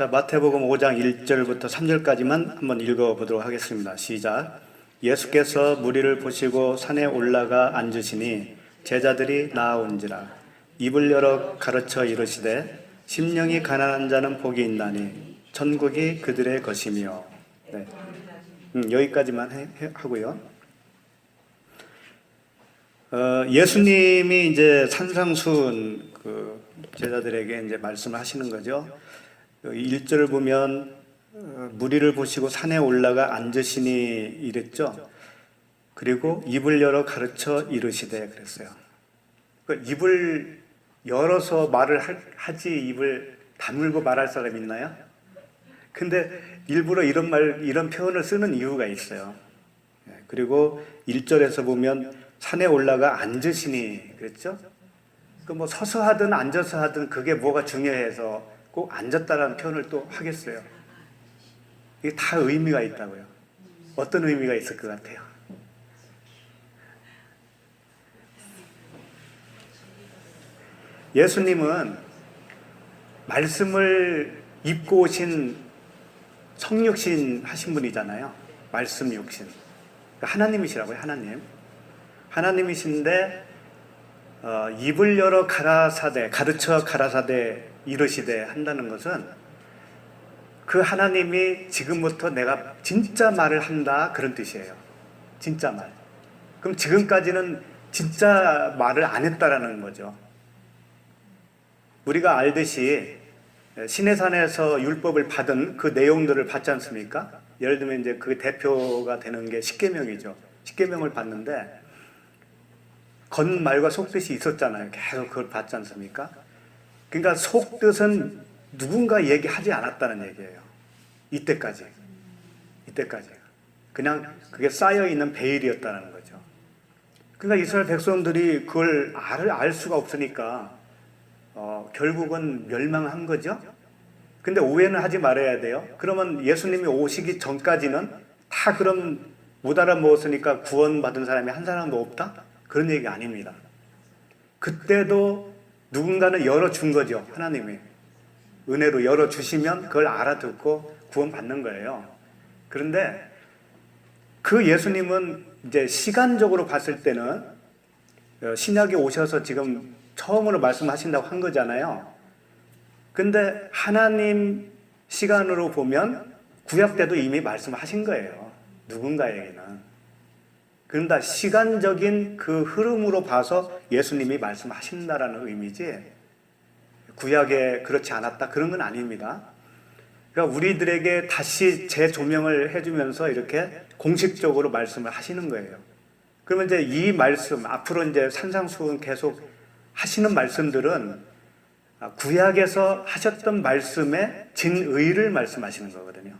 자, 마태복음 5장 1절부터 3절까지만 한번 읽어보도록 하겠습니다. 시작. 예수께서 무리를 보시고 산에 올라가 앉으시니 제자들이 나아온지라. 입을 열어 가르쳐 이르시되 심령이 가난한 자는 복이 있나니 천국이 그들의 것이며. 네. 여기까지만 하고요. 예수님이 이제 산상수훈 그 제자들에게 이제 말씀을 하시는 거죠. 1절을 보면 무리를 보시고 산에 올라가 앉으시니 이랬죠. 그리고 입을 열어 가르쳐 이르시되 그랬어요. 그러니까 입을 열어서 말을 하지 입을 다물고 말할 사람 있나요? 근데 일부러 이런 표현을 쓰는 이유가 있어요. 그리고 1절에서 보면 산에 올라가 앉으시니 그랬죠? 그 뭐 서서 하든 앉아서 하든 그게 뭐가 중요해서 꼭 앉았다라는 표현을 또 하겠어요. 이게 다 의미가 있다고요. 어떤 의미가 있을 것 같아요? 예수님은 말씀을 입고 오신 성육신 하신 분이잖아요. 말씀 육신. 하나님이시라고요, 하나님. 하나님이신데 입을 열어 가르쳐 가라사대 이르시되 한다는 것은 그 하나님이 지금부터 내가 진짜 말을 한다 그런 뜻이에요. 진짜 말. 그럼 지금까지는 진짜 말을 안 했다라는 거죠. 우리가 알듯이 시내산에서 율법을 받은 그 내용들을 받지 않습니까? 예를 들면 이제 그 대표가 되는 게 십계명이죠. 십계명을 받는데 겉말과 속뜻이 있었잖아요. 계속 그걸 받지 않습니까? 그러니까 속뜻은 누군가 얘기하지 않았다는 얘기예요. 이때까지. 그냥 그게 쌓여있는 베일이었다는 거죠. 그러니까 이스라엘 백성들이 그걸 알 수가 없으니까 결국은 멸망한 거죠. 근데 오해는 하지 말아야 돼요. 그러면 예수님이 오시기 전까지는 다 그럼 못 알아먹었으니까 구원받은 사람이 한 사람도 없다? 그런 얘기가 아닙니다. 그때도 누군가는 열어준 거죠. 하나님이 은혜로 열어주시면 그걸 알아듣고 구원받는 거예요. 그런데 그 예수님은 이제 시간적으로 봤을 때는 신약에 오셔서 지금 처음으로 말씀하신다고 한 거잖아요. 근데 하나님 시간으로 보면 구약 때도 이미 말씀하신 거예요. 누군가에게는. 그런데 시간적인 그 흐름으로 봐서 예수님이 말씀하신다라는 의미지 구약에 그렇지 않았다 그런 건 아닙니다. 그러니까 우리들에게 다시 재조명을 해주면서 이렇게 공식적으로 말씀을 하시는 거예요. 그러면 이제 이 말씀 앞으로 이제 산상수훈 계속 하시는 말씀들은 구약에서 하셨던 말씀의 진의를 말씀하시는 거거든요.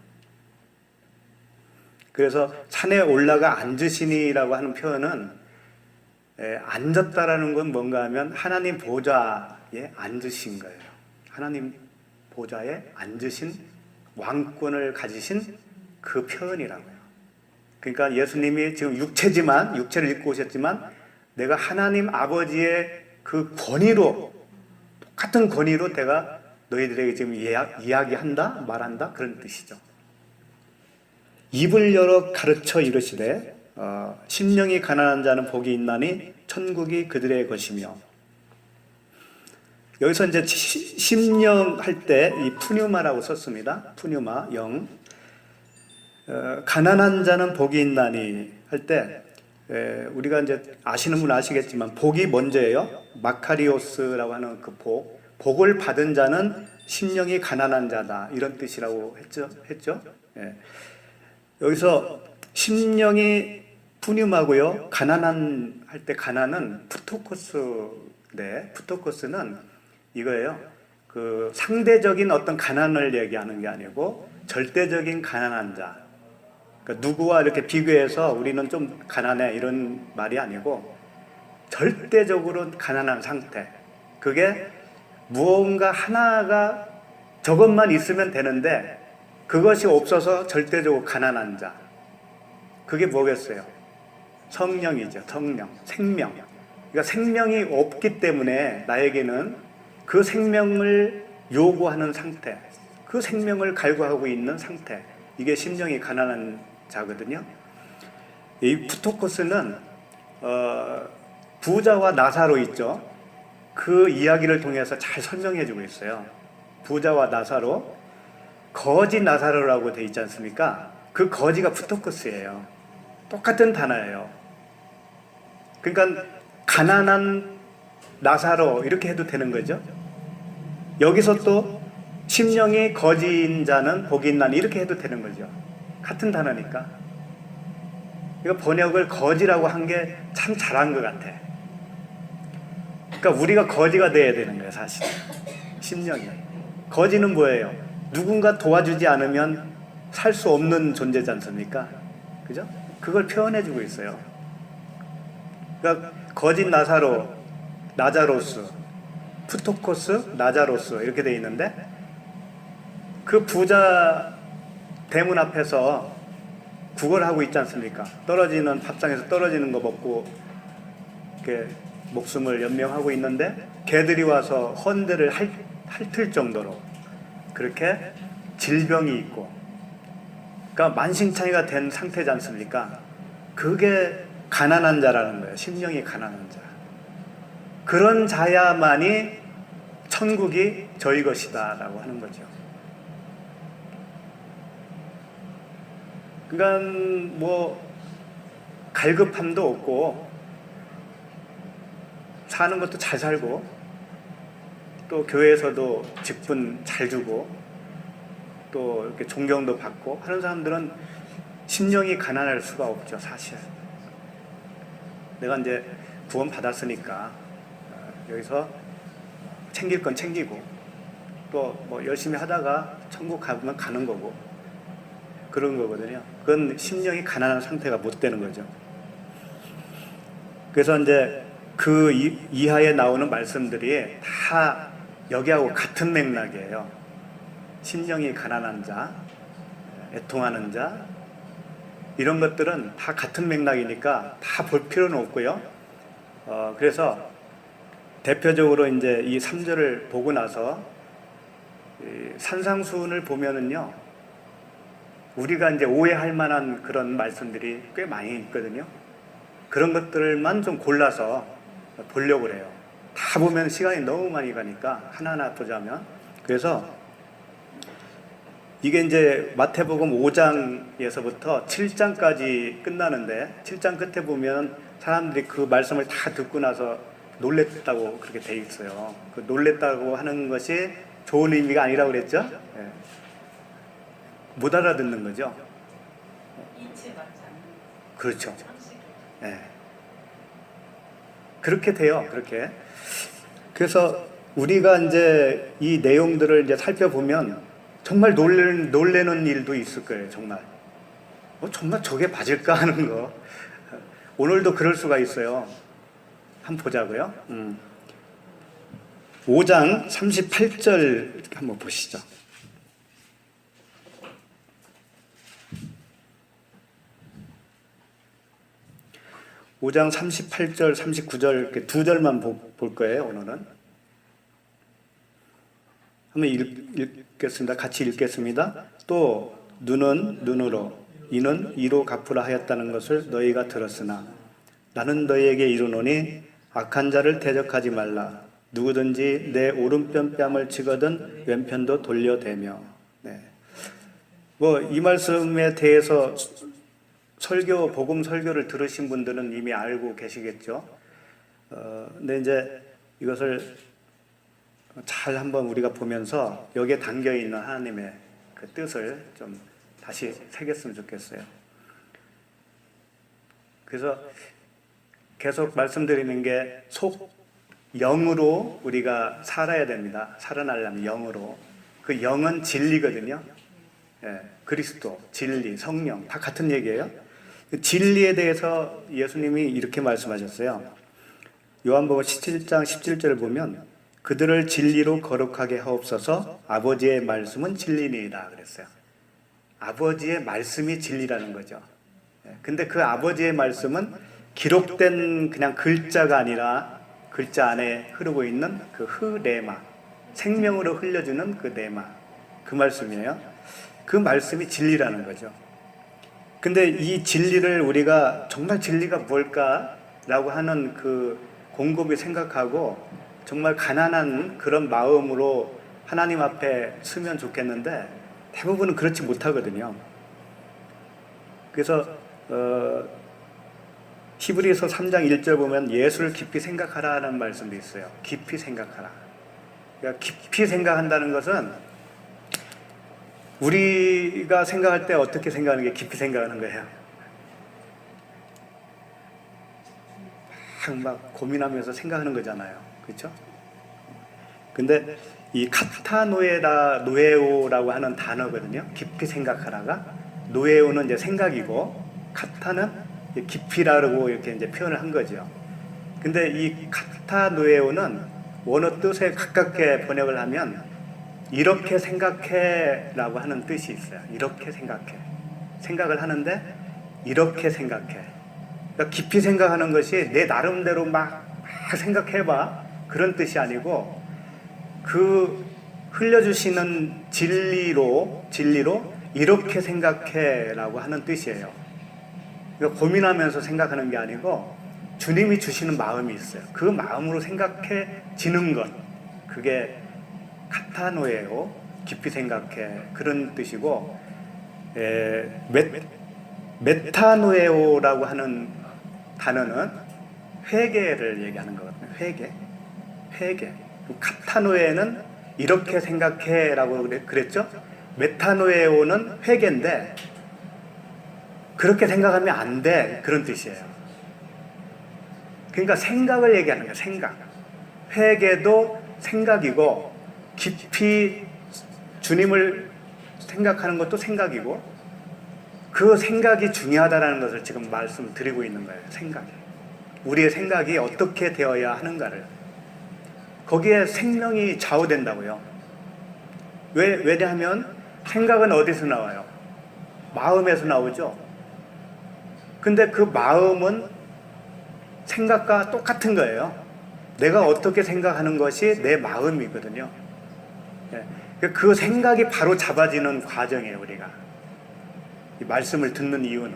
그래서 산에 올라가 앉으시니라고 하는 표현은 앉았다라는 건 뭔가 하면 하나님 보좌에 앉으신 거예요. 하나님 보좌에 앉으신 왕권을 가지신 그 표현이라고요. 그러니까 예수님이 지금 육체를 입고 오셨지만 내가 하나님 아버지의 그 권위로 똑같은 권위로 내가 너희들에게 지금 이야기한다 말한다 그런 뜻이죠. 입을 열어 가르쳐 이르시되 심령이 가난한 자는 복이 있나니 천국이 그들의 것이며. 여기서 이제 심령 할 때 이 푸뉴마라고 썼습니다. 푸뉴마 영. 가난한 자는 복이 있나니 할 때 우리가 이제 아시는 분 아시겠지만 복이 먼저예요. 마카리오스라고 하는 그 복을 받은 자는 심령이 가난한 자다 이런 뜻이라고 했죠. 예. 여기서 심령이 푸뉴마고요. 가난한 할 때 가난은 푸토코스인데 푸토코스는 이거예요. 그 상대적인 어떤 가난을 얘기하는 게 아니고 절대적인 가난한 자. 그러니까 누구와 이렇게 비교해서 우리는 좀 가난해 이런 말이 아니고 절대적으로 가난한 상태. 그게 무언가 하나가 저것만 있으면 되는데 그것이 없어서 절대적으로 가난한 자. 그게 뭐겠어요? 성령이죠. 성령, 생명. 그러니까 생명이 없기 때문에 나에게는 그 생명을 요구하는 상태. 그 생명을 갈구하고 있는 상태. 이게 심령이 가난한 자거든요. 이 부토코스는 부자와 나사로 있죠. 그 이야기를 통해서 잘 설명해 주고 있어요. 부자와 나사로, 거지 나사로라고 돼 있지 않습니까? 그 거지가 부토코스예요. 똑같은 단어예요. 그러니까 가난한 나사로 이렇게 해도 되는 거죠. 여기서 또 심령이 거지인 자는 복이 있나니 이렇게 해도 되는 거죠. 같은 단어니까. 이거 번역을 거지라고 한 게 참 잘한 것 같아. 그러니까 우리가 거지가 돼야 되는 거예요, 사실. 심령이. 거지는 뭐예요? 누군가 도와주지 않으면 살 수 없는 존재지 않습니까? 그죠? 그걸 표현해주고 있어요. 그러니까 거짓 나사로, 나자로스, 푸토코스, 나자로스 이렇게 돼 있는데, 그 부자 대문 앞에서 구걸하고 있지 않습니까? 떨어지는, 밥상에서 떨어지는 거 먹고 이렇게 목숨을 연명하고 있는데, 개들이 와서 헌대를 핥을 정도로 그렇게 질병이 있고, 그러니까 만신창이가 된 상태지 않습니까? 그게 가난한 자라는 거예요. 심령이 가난한 자. 그런 자야만이 천국이 저희 것이다 라고 하는 거죠. 그러니까 뭐 갈급함도 없고, 사는 것도 잘 살고, 또 교회에서도 직분 잘 주고, 또 이렇게 존경도 받고 하는 사람들은 심령이 가난할 수가 없죠, 사실. 내가 이제 구원 받았으니까 여기서 챙길 건 챙기고, 또 뭐 열심히 하다가 천국 가면 가는 거고, 그런 거거든요. 그건 심령이 가난한 상태가 못 되는 거죠. 그래서 이제 그 이하에 나오는 말씀들이 다 여기하고 같은 맥락이에요. 심령이 가난한 자, 애통하는 자, 이런 것들은 다 같은 맥락이니까 다 볼 필요는 없고요. 그래서 대표적으로 이제 이 3절을 보고 나서 이 산상수훈을 보면은요, 우리가 이제 오해할 만한 그런 말씀들이 꽤 많이 있거든요. 그런 것들만 좀 골라서 보려고 그래요. 다 보면 시간이 너무 많이 가니까 하나하나 보자면. 그래서 이게 이제 마태복음 5장에서부터 7장까지 끝나는데, 7장 끝에 보면 사람들이 그 말씀을 다 듣고 나서 놀랬다고 그렇게 돼 있어요. 그 놀랬다고 하는 것이 좋은 의미가 아니라고 그랬죠? 네. 못 알아듣는 거죠. 그렇죠. 네. 그렇게 돼요. 그렇게. 그래서 우리가 이제 이 내용들을 이제 살펴보면 정말 놀래는 일도 있을 거예요. 정말. 정말 저게 맞을까 하는 거. 오늘도 그럴 수가 있어요. 한번 보자고요. 5장 38절 한번 보시죠. 5장 38절, 39절 이렇게 두 절만 볼 거예요, 오늘은. 한번 읽겠습니다. 같이 읽겠습니다. 또 눈은 눈으로, 이는 이로 갚으라 하였다는 것을 너희가 들었으나 나는 너희에게 이르노니 악한 자를 대적하지 말라. 누구든지 내 오른편 뺨을 치거든 왼편도 돌려대며. 네. 뭐 이 말씀에 대해서 복음 설교를 들으신 분들은 이미 알고 계시겠죠. 근데 이제 이것을 잘 한번 우리가 보면서 여기에 담겨 있는 하나님의 그 뜻을 좀 다시 새겼으면 좋겠어요. 그래서 계속 말씀드리는 게 영으로 우리가 살아야 됩니다. 살아나려면 영으로. 그 영은 진리거든요. 예, 그리스도, 진리, 성령 다 같은 얘기예요. 진리에 대해서 예수님이 이렇게 말씀하셨어요. 요한복음 17장 17절을 보면 그들을 진리로 거룩하게 하옵소서. 아버지의 말씀은 진리니이다 그랬어요. 아버지의 말씀이 진리라는 거죠. 근데 그 아버지의 말씀은 기록된 그냥 글자가 아니라 글자 안에 흐르고 있는 그 흐레마, 생명으로 흘려주는 그 레마, 그 말씀이에요. 그 말씀이 진리라는 거죠. 근데 이 진리를 우리가 정말 진리가 뭘까라고 하는 그 곰곰이 생각하고 정말 가난한 그런 마음으로 하나님 앞에 서면 좋겠는데 대부분은 그렇지 못하거든요. 그래서 히브리서 3장 1절 보면 예수를 깊이 생각하라는 말씀도 있어요. 깊이 생각하라. 그러니까 깊이 생각한다는 것은 우리가 생각할 때 어떻게 생각하는 게 깊이 생각하는 거예요. 막 고민하면서 생각하는 거잖아요. 그렇죠? 근데 이 노에오라고 하는 단어거든요. 깊이 생각하라가 노에오는 이제 생각이고 카타는 깊이라고 이렇게 이제 표현을 한 거죠. 근데 이 노에오는 원어 뜻에 가깝게 번역을 하면 이렇게 생각해 라고 하는 뜻이 있어요. 이렇게 생각해. 생각을 하는데 이렇게 생각해. 그러니까 깊이 생각하는 것이 내 나름대로 막 생각해봐 그런 뜻이 아니고 그 흘려주시는 진리로 이렇게 생각해 라고 하는 뜻이에요. 그러니까 고민하면서 생각하는 게 아니고 주님이 주시는 마음이 있어요. 그 마음으로 생각해지는 것, 그게 카타노예요. 깊이 생각해 그런 뜻이고, 메타노에오라고 하는 단어는 회개를 얘기하는 거거든요. 회개. 카타노에는 이렇게 생각해라고 그랬죠. 메타노에오는 회개인데 그렇게 생각하면 안 돼 그런 뜻이에요. 그러니까 생각을 얘기하는 거예요. 생각. 회개도 생각이고 깊이 주님을 생각하는 것도 생각이고 그 생각이 중요하다는 것을 지금 말씀드리고 있는 거예요. 생각이. 우리의 생각이 어떻게 되어야 하는가를. 거기에 생명이 좌우된다고요. 왜냐하면 생각은 어디서 나와요? 마음에서 나오죠. 근데 그 마음은 생각과 똑같은 거예요. 내가 어떻게 생각하는 것이 내 마음이거든요. 그 생각이 바로 잡아지는 과정이에요. 우리가 이 말씀을 듣는 이유는,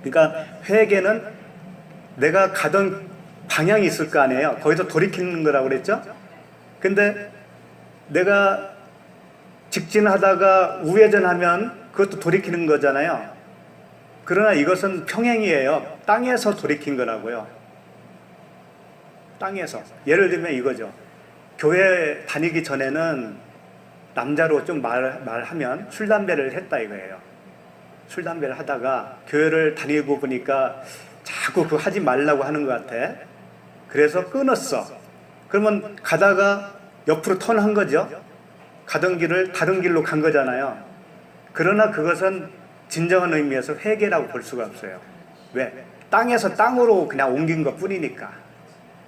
그러니까 회개는 내가 가던 방향이 있을 거 아니에요. 거기서 돌이키는 거라고 그랬죠. 근데 내가 직진하다가 우회전하면 그것도 돌이키는 거잖아요. 그러나 이것은 평행이에요. 땅에서 돌이킨 거라고요. 땅에서. 예를 들면 이거죠. 교회 다니기 전에는 남자로 좀 말하면 술, 담배를 했다 이거예요. 술, 담배를 하다가 교회를 다니고 보니까 자꾸 그거 하지 말라고 하는 것 같아. 그래서 끊었어. 그러면 가다가 옆으로 턴한 거죠. 가던 길을 다른 길로 간 거잖아요. 그러나 그것은 진정한 의미에서 회개라고 볼 수가 없어요. 왜? 땅에서 땅으로 그냥 옮긴 것 뿐이니까.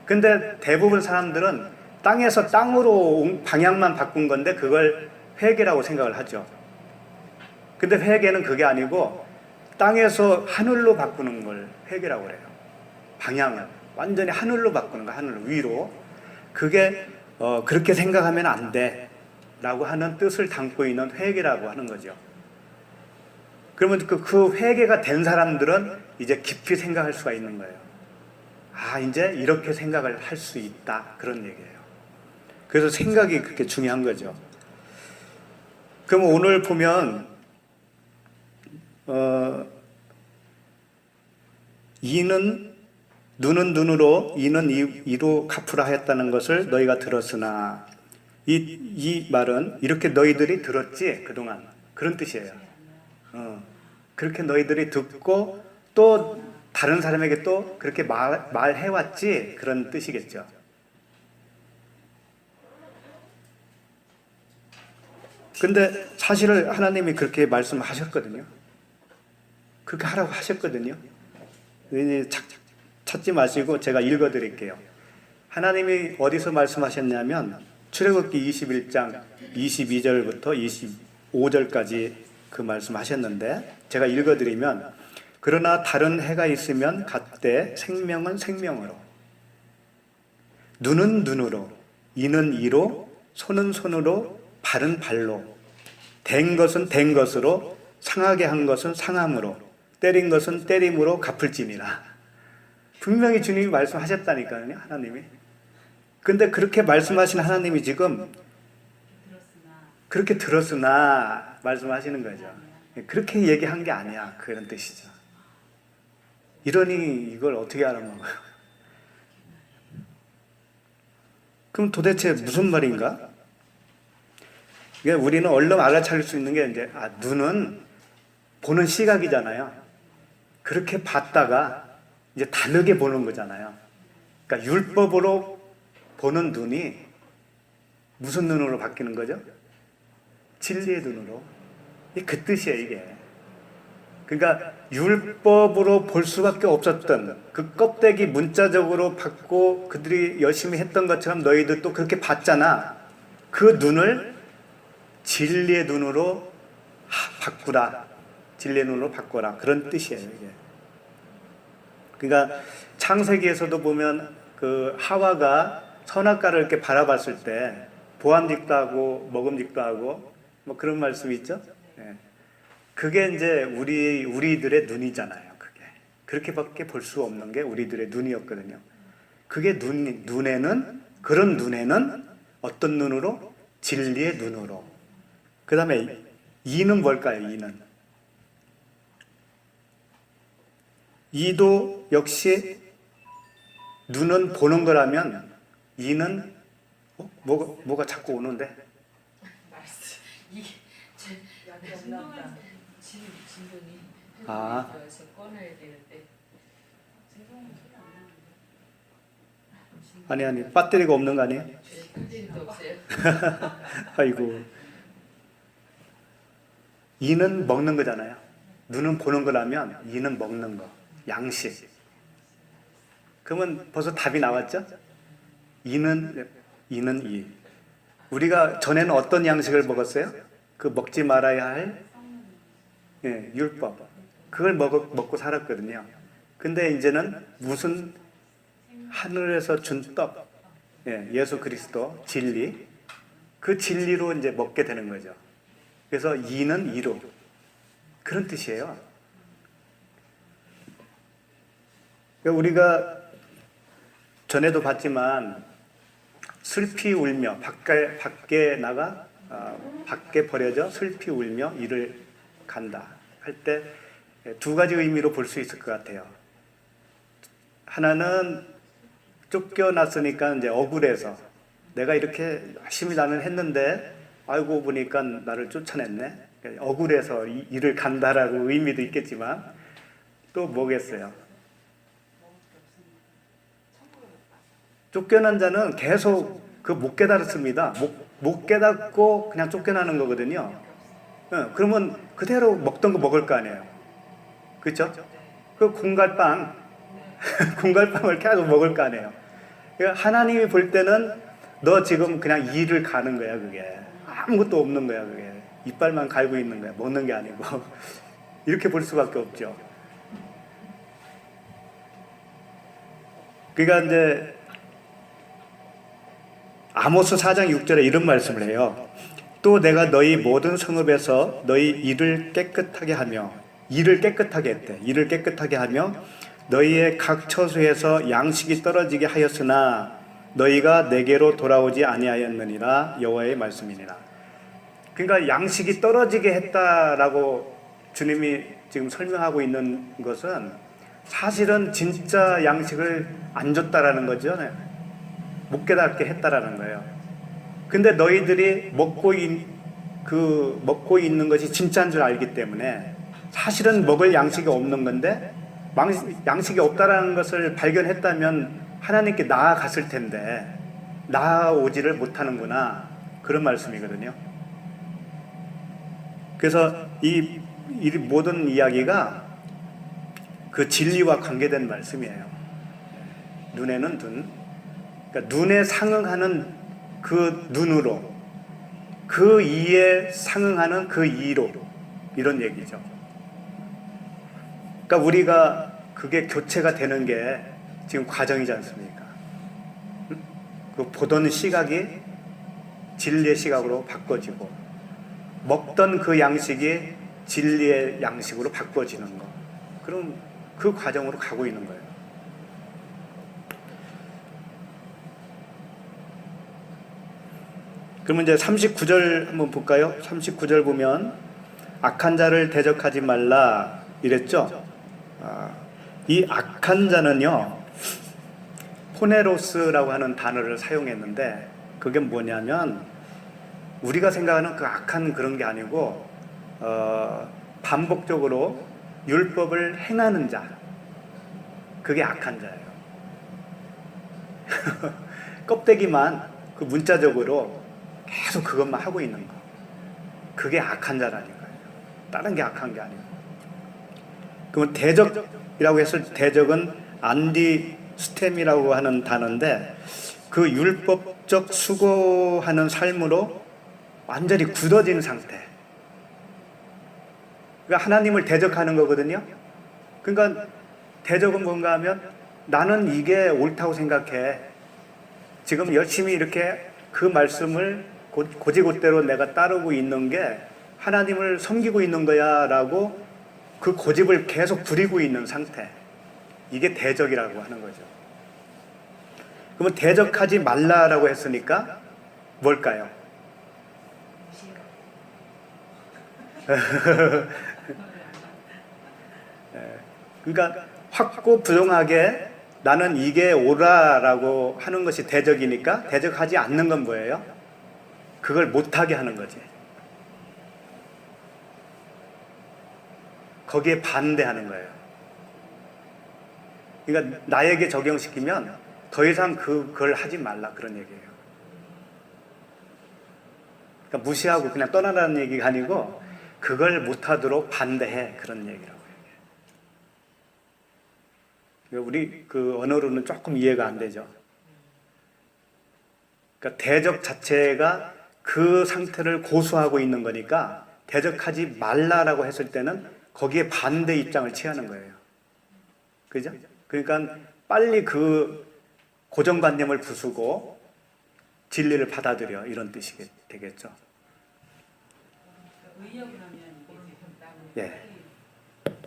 근데 대부분 사람들은 땅에서 땅으로 방향만 바꾼 건데 그걸 회개라고 생각을 하죠. 근데 회개는 그게 아니고 땅에서 하늘로 바꾸는 걸 회개라고 그래요. 방향을 완전히 하늘로 바꾸는 거, 하늘 위로. 그게 그렇게 생각하면 안 돼 라고 하는 뜻을 담고 있는 회개라고 하는 거죠. 그러면 그 회개가 된 사람들은 이제 깊이 생각할 수가 있는 거예요. 아, 이제 이렇게 생각을 할 수 있다, 그런 얘기예요. 그래서 생각이 그렇게 중요한 거죠. 그럼 오늘 보면 이는 눈은 눈으로 이는 이로 갚으라 하였다는 것을 너희가 들었으나, 이 말은 이렇게 너희들이 들었지 그동안, 그런 뜻이에요. 그렇게 너희들이 듣고 또 다른 사람에게 또 그렇게 말해왔지, 그런 뜻이겠죠. 근데 사실을 하나님이 그렇게 말씀하셨거든요. 그렇게 하라고 하셨거든요. 찾지 마시고 제가 읽어드릴게요. 하나님이 어디서 말씀하셨냐면 출애굽기 21장 22절부터 25절까지 그 말씀하셨는데, 제가 읽어드리면, 그러나 다른 해가 있으면 같되 생명은 생명으로, 눈은 눈으로, 이는 이로, 손은 손으로 발은 발로, 된 것은 된 것으로, 상하게 한 것은 상함으로, 때린 것은 때림으로 갚을지니라. 분명히 주님이 말씀하셨다니까요, 하나님이. 근데 그렇게 말씀하신 하나님이 지금 그렇게 들었으나 말씀하시는 거죠. 그렇게 얘기한 게 아니야, 그런 뜻이죠. 이러니 이걸 어떻게 알아먹어요? 그럼 도대체 무슨 말인가? 우리는 얼른 알아차릴 수 있는 게 이제 눈은 보는 시각이잖아요. 그렇게 봤다가 이제 다르게 보는 거잖아요. 그러니까 율법으로 보는 눈이 무슨 눈으로 바뀌는 거죠? 진리의 눈으로. 그 뜻이에요, 이게. 그러니까 율법으로 볼 수밖에 없었던 그 껍데기 문자적으로 받고 그들이 열심히 했던 것처럼 너희들 또 그렇게 봤잖아. 그 눈을 진리의 눈으로 바꾸라. 진리의 눈으로 바꿔라. 그런 뜻이에요, 이게. 그러니까 창세기에서도 보면 그 하와가 선악과를 이렇게 바라봤을 때 보암직도 하고 먹음직도 하고 뭐 그런 말씀이 있죠. 예. 그게 이제 우리들의 눈이잖아요. 그게 그렇게밖에 볼 수 없는 게 우리들의 눈이었거든요. 그게 눈에는 그런 눈에는 어떤 눈으로? 진리의 눈으로. 그 다음에 이는 뭘까요? 이도 역시 눈은 보는 거라면 이는 뭐가 자꾸 오는데? 아, 아니 배터리가 없는 거 아니에요? 아이고. 이는 먹는 거잖아요. 눈은 보는 거라면 이는 먹는 거, 양식. 그러면 벌써 답이 나왔죠? 이는 이. 우리가 전에는 어떤 양식을 먹었어요? 그 먹지 말아야 할 율법. 그걸 먹고 살았거든요. 근데 이제는 무슨 하늘에서 준 떡, 예수 그리스도 진리, 그 진리로 이제 먹게 되는 거죠. 그래서 이는 이로. 그런 뜻이에요. 우리가 전에도 봤지만 슬피 울며 밖에 나가 밖에 버려져 슬피 울며 이를 간다 할 때 두 가지 의미로 볼 수 있을 것 같아요. 하나는 쫓겨났으니까 이제 억울해서 내가 이렇게 열심히 나는 했는데 알고 보니까 나를 쫓아냈네. 억울해서 이를 간다라고 의미도 있겠지만 또 뭐겠어요? 쫓겨난 자는 계속 못 깨달았습니다. 못 깨닫고 그냥 쫓겨나는 거거든요. 그러면 그대로 먹던 거 먹을 거 아니에요. 그렇죠? 그 공갈빵, 공갈빵을 계속 먹을 거 아니에요. 그러니까 하나님이 볼 때는 너 지금 그냥 이를 가는 거야, 그게. 아무것도 없는 거야, 그게. 이빨만 갈고 있는 거야. 먹는 게 아니고. 이렇게 볼 수밖에 없죠. 그러니까 이제 아모스 4장 6절에 이런 말씀을 해요. 또 내가 너희 모든 성읍에서 너희 이를 깨끗하게 하며, 이를 깨끗하게 했대. 이를 깨끗하게 하며 너희의 각 처소에서 양식이 떨어지게 하였으나 너희가 내게로 돌아오지 아니하였느니라. 여호와의 말씀이니라. 그러니까 양식이 떨어지게 했다라고 주님이 지금 설명하고 있는 것은 사실은 진짜 양식을 안 줬다라는 거죠. 못 깨닫게 했다라는 거예요. 근데 너희들이 먹고 있는 것이 진짜인 줄 알기 때문에 사실은 먹을 양식이 없는 건데 양식이 없다라는 것을 발견했다면 하나님께 나아갔을 텐데 나아오지를 못하는구나. 그런 말씀이거든요. 그래서 이 모든 이야기가 그 진리와 관계된 말씀이에요. 눈에는 눈, 그러니까 눈에 상응하는 그 눈으로, 그 이에 상응하는 그 이로, 이런 얘기죠. 그러니까 우리가 그게 교체가 되는 게 지금 과정이지 않습니까? 그 보던 시각이 진리의 시각으로 바꿔지고, 먹던 그 양식이 진리의 양식으로 바꿔지는 거. 그럼 그 과정으로 가고 있는 거예요. 그러면 이제 39절 한번 볼까요? 39절 보면 악한 자를 대적하지 말라 이랬죠? 이 악한 자는요, 포네로스라고 하는 단어를 사용했는데, 그게 뭐냐면 우리가 생각하는 그 악한 그런 게 아니고 반복적으로 율법을 행하는 자, 그게 악한 자예요. 껍데기만 그 문자적으로 계속 그것만 하고 있는 거, 그게 악한 자라니까요. 다른 게 악한 게 아니고. 그러면 대적이라고 했을 때, 대적은 안디스템이라고 하는 단어인데, 그 율법적 수고하는 삶으로 완전히 굳어진 상태. 그러니까 하나님을 대적하는 거거든요. 그러니까 대적은 뭔가 하면 나는 이게 옳다고 생각해. 지금 열심히 이렇게 그 말씀을 고지고대로 내가 따르고 있는 게 하나님을 섬기고 있는 거야 라고 그 고집을 계속 부리고 있는 상태. 이게 대적이라고 하는 거죠. 그러면 대적하지 말라라고 했으니까 뭘까요? 그러니까 확고부동하게 나는 이게 옳아라고 하는 것이 대적이니까, 대적하지 않는 건 뭐예요? 그걸 못하게 하는 거지. 거기에 반대하는 거예요. 그러니까 나에게 적용시키면 더 이상 그걸 하지 말라, 그런 얘기예요. 그러니까 무시하고 그냥 떠나라는 얘기가 아니고 그걸 못하도록 반대해, 그런 얘기라고 해요. 우리 그 언어로는 조금 이해가 안 되죠. 그러니까 대적 자체가 그 상태를 고수하고 있는 거니까 대적하지 말라라고 했을 때는 거기에 반대 입장을 취하는 거예요. 그죠? 그러니까 빨리 그 고정관념을 부수고 진리를 받아들여, 이런 뜻이 되겠죠. 의역을 하면 이게 예. 진리를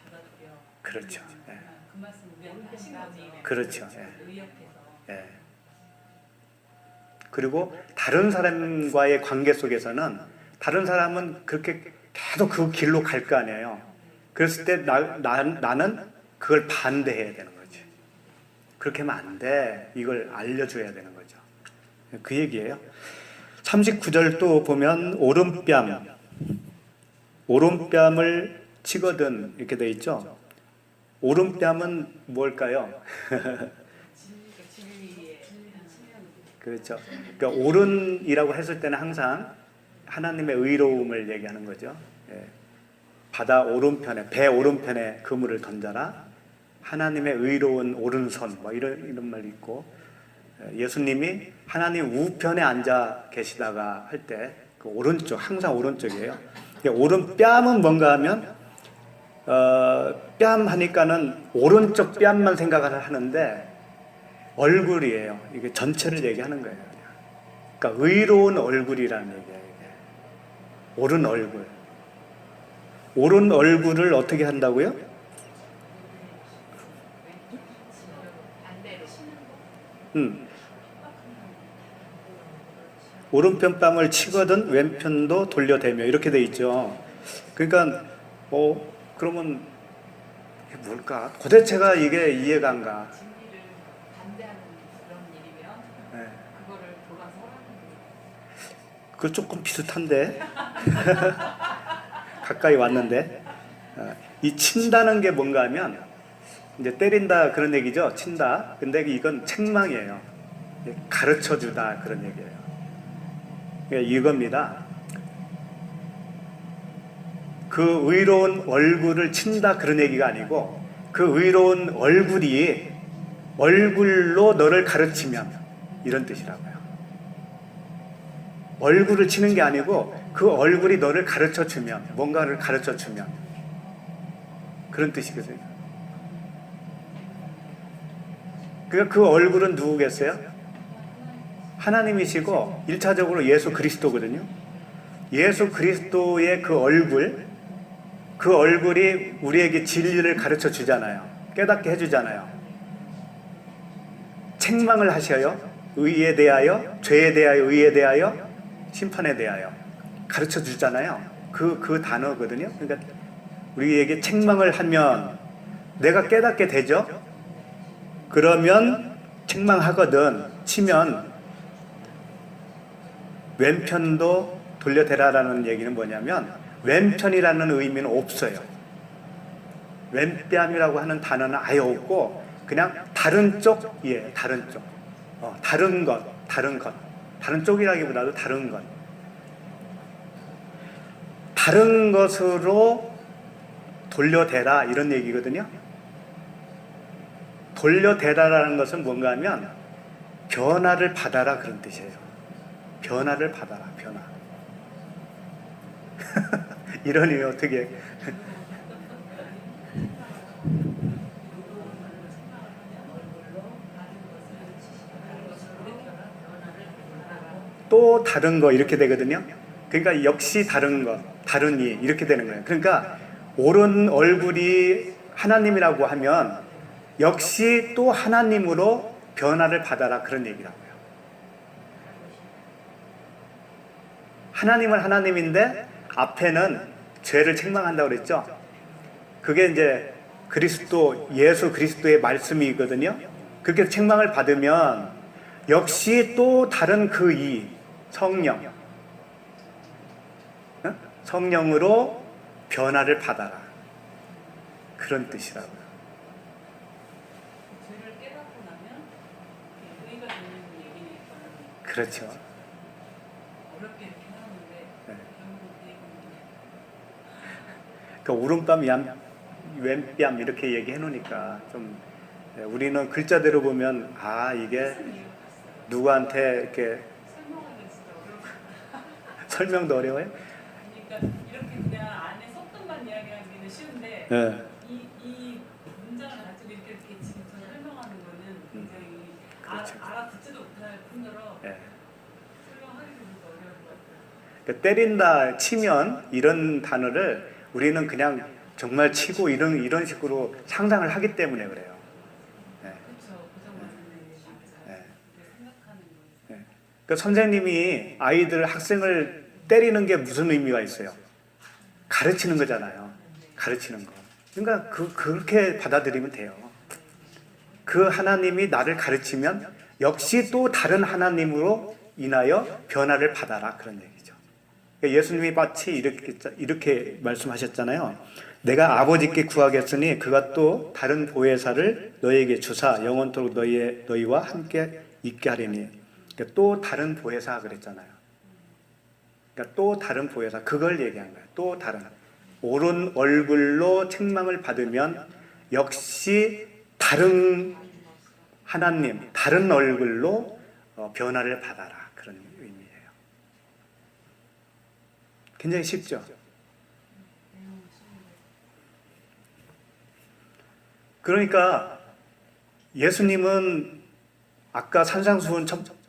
받아들여. 그렇죠. 예. 그 말씀 우리한테 하신 거지. 그렇죠. 예. 의역해서. 예. 그리고 다른 사람과의 관계 속에서는 다른 사람은 그렇게 계속 그 길로 갈 거 아니에요. 그랬을 때 나는 그걸 반대해야 되는 거지. 그렇게 하면 안 돼. 이걸 알려줘야 되는 거죠. 그 얘기예요. 39절 또 보면 오른뺨을 치거든 이렇게 돼 있죠. 오른뺨은 뭘까요? 진리에 그렇죠. 그러니까 오른이라고 했을 때는 항상 하나님의 의로움을 얘기하는 거죠. 예. 바다 오른편에, 배 오른편에 그물을 던져라. 하나님의 의로운 오른손, 뭐 이런 말이 있고, 예수님이 하나님 우편에 앉아 계시다가 할 때 그 오른쪽, 항상 오른쪽이에요. 오른뺨은 뭔가 하면 뺨 하니까는 오른쪽 뺨만 생각을 하는데 얼굴이에요. 이게 전체를 얘기하는 거예요. 그러니까 의로운 얼굴이라는 얘기예요. 이게. 옳은 얼굴. 옳은 얼굴을 어떻게 한다고요? 반대로 치는 거. 오른편 뺨을 치거든 왼편도 돌려대며, 이렇게 돼 있죠. 그러니까 그러면 이게 뭘까? 도대체가 이게 이해가 안 가. 진리를 반대하는 그런 일이면 네. 그거를 돌아서 하는 그거 조금 비슷한데 가까이 왔는데, 이 친다는 게 뭔가 하면 이제 때린다 그런 얘기죠. 친다. 근데 이건 책망이에요. 가르쳐주다 그런 얘기예요. 이겁니다. 그 의로운 얼굴을 친다 그런 얘기가 아니고, 그 의로운 얼굴이 얼굴로 너를 가르치면, 이런 뜻이라고요. 얼굴을 치는 게 아니고 그 얼굴이 너를 가르쳐주면, 뭔가를 가르쳐주면, 그런 뜻이거든요. 그러니까 그 얼굴은 누구겠어요? 하나님이시고 1차적으로 예수 그리스도거든요. 예수 그리스도의 그 얼굴이 우리에게 진리를 가르쳐 주잖아요. 깨닫게 해주잖아요. 책망을 하셔요. 의에 대하여, 죄에 대하여, 의에 대하여, 심판에 대하여 가르쳐 주잖아요. 그 단어거든요. 그러니까 우리에게 책망을 하면 내가 깨닫게 되죠. 그러면 책망하거든 치면 왼편도 돌려대라라는 얘기는 뭐냐면 왼편이라는 의미는 없어요. 왼뺨이라고 하는 단어는 아예 없고 그냥 다른 쪽, 예, 다른 쪽, 다른 것, 다른 쪽이라기보다도 다른 것, 다른 것으로 돌려대라 이런 얘기거든요. 돌려대라라는 것은 뭔가 하면 변화를 받아라 그런 뜻이에요. 변화를 받아라, 변화. 이러니 어떻게 또 다른 거 이렇게 되거든요. 그러니까 역시 다른 것, 다른 이 이렇게 되는 거예요. 그러니까 옳은 얼굴이 하나님이라고 하면 역시 또 하나님으로 변화를 받아라 그런 얘기라고요. 하나님은 하나님인데 앞에는 죄를 책망한다고 그랬죠. 그게 이제 그리스도, 예수 그리스도의 말씀이거든요. 그렇게 책망을 받으면 역시 또 다른 그 이 성령, 성령으로 변화를 받아라 그런 뜻이라고요. 죄를 깨닫고 나면 의가 되는 얘기니까. 그렇죠. 어렵게 이렇게 하는데 네. 결국 그러니까 오른뺨, 왼뺨 이렇게 얘기해 놓으니까 좀 우리는 글자대로 보면 아 이게 누구한테 이렇게 설명하기 진짜 어려워. 설명도 어려워요? 그러니까 이렇게 그냥 안에 속뜻만 이야기하기는 쉬운데 네. 이 문장을 가지고 이렇게 지금 설명하는 거는 굉장히 그렇죠. 알아듣지도 못할 뿐더러 네. 설명하기도 어려울 것 같아요. 그러니까 때린다, 치면 이런 단어를 우리는 그냥 정말 치고 이런 식으로 상상을 하기 때문에 그래요. 네. 그렇죠. 고정 맞는 얘기 맞아요. 네. 생각하는 거. 네. 그러니까 선생님이 아이들, 학생을 때리는 게 무슨 의미가 있어요? 가르치는 거잖아요. 가르치는 거. 그러니까 그렇게 받아들이면 돼요. 그 하나님이 나를 가르치면 역시 또 다른 하나님으로 인하여 변화를 받아라 그런 얘기죠. 그러니까 예수님이 마치 이렇게 말씀하셨잖아요. 내가 아버지께 구하겠으니 그가 또 다른 보혜사를 너희에게 주사 영원토록 너희와 함께 있게 하리니. 그러니까 또 다른 보혜사 그랬잖아요. 그러니까 또 다른 보혜사 그걸 얘기한 거예요. 또 다른 옳은 얼굴로 책망을 받으면 역시 다른 하나님, 다른 얼굴로 변화를 받아라 그런 의미예요. 굉장히 쉽죠? 그러니까 예수님은 아까 산상수훈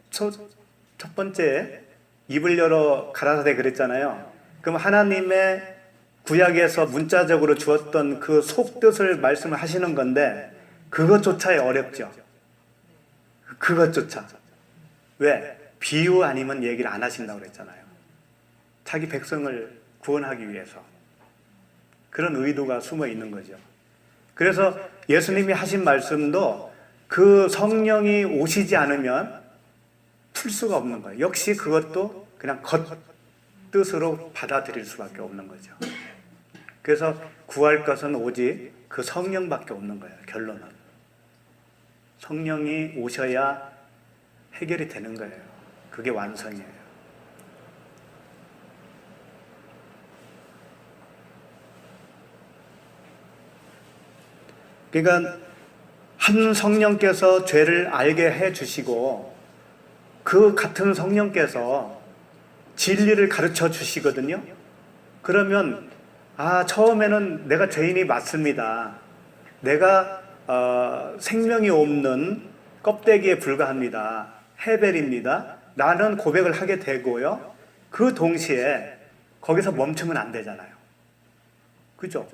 첫 번째 입을 열어 가라사대 그랬잖아요. 그럼 하나님의 구약에서 문자적으로 주었던 그 속뜻을 말씀을 하시는 건데 그것조차 어렵죠. 그것조차. 왜? 비유 아니면 얘기를 안 하신다고 그랬잖아요. 자기 백성을 구원하기 위해서. 그런 의도가 숨어 있는 거죠. 그래서 예수님이 하신 말씀도 그 성령이 오시지 않으면 풀 수가 없는 거예요. 역시 그것도 그냥 겉뜻으로 받아들일 수밖에 없는 거죠. 그래서 구할 것은 오직 그 성령밖에 없는 거예요. 결론은. 성령이 오셔야 해결이 되는 거예요. 그게 완성이에요. 그러니까 한 성령께서 죄를 알게 해 주시고 그 같은 성령께서 진리를 가르쳐 주시거든요. 그러면 처음에는 내가 죄인이 맞습니다. 내가 생명이 없는 껍데기에 불과합니다. 헤벨입니다. 나는 고백을 하게 되고요. 그 동시에 거기서 멈추면 안 되잖아요. 그죠?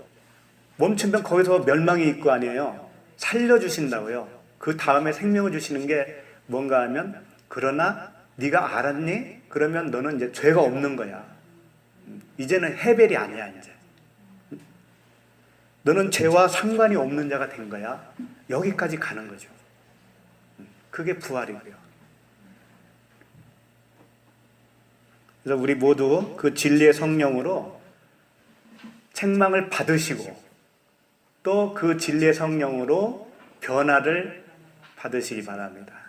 멈추면 거기서 멸망이 있고 아니에요. 살려주신다고요. 그 다음에 생명을 주시는 게 뭔가 하면 그러나 네가 알았니? 그러면 너는 이제 죄가 없는 거야. 이제는 헤벨이 아니야 이제. 너는 죄와 상관이 없는 자가 된 거야. 여기까지 가는 거죠. 그게 부활이고요. 그래서 우리 모두 그 진리의 성령으로 책망을 받으시고 또 그 진리의 성령으로 변화를 받으시기 바랍니다.